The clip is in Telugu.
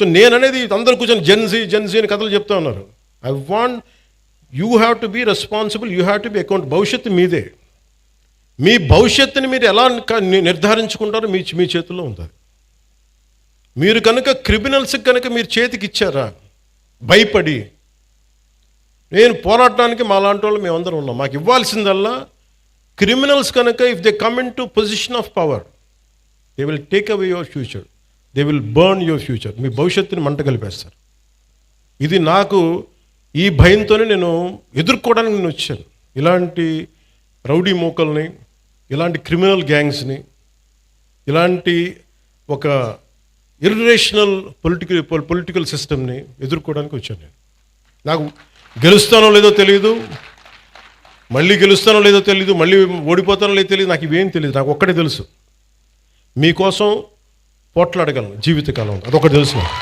సో నేననేది అందరూ కూర్చొని జెన్జీ అని కథలు చెప్తా ఉన్నారు. I want you have to be responsible, you have to be account. భవిష్యత్తు మీదే. మీ భవిష్యత్తుని మీరు ఎలా నిర్ధారించుకుంటారో మీ చేతుల్లో ఉంటుంది. మీరు కనుక క్రిమినల్స్కి కనుక మీరు చేతికి ఇచ్చారా భయపడి, నేను పోరాడటానికి మా లాంటి వాళ్ళు మేమందరం ఉన్నాం. మాకు ఇవ్వాల్సిందల్లా క్రిమినల్స్ కనుక if they come into position of power, they will take away your future, they will burn your future. మీ భవిష్యత్తుని మంట కలిపేస్తారు. ఇది నాకు ఈ భయంతోనే నేను ఎదుర్కోవడానికి నేను వచ్చాను. ఇలాంటి రౌడీ మూకల్ని, ఇలాంటి క్రిమినల్ గ్యాంగ్స్ని, ఇలాంటి ఒక ఇర్రేషనల్ పొలిటికల్ సిస్టమ్ని ఎదుర్కోవడానికి వచ్చాను నేను. నాకు గెలుస్తానో లేదో తెలియదు, మళ్ళీ గెలుస్తానో లేదో తెలియదు, మళ్ళీ ఓడిపోతానో లేదో తెలియదు, నాకు ఇవేం తెలియదు. నాకు ఒక్కటే తెలుసు, మీకోసం పోట్లాడగలను జీవితకాలం. అదొకటి తెలుసు నాకు.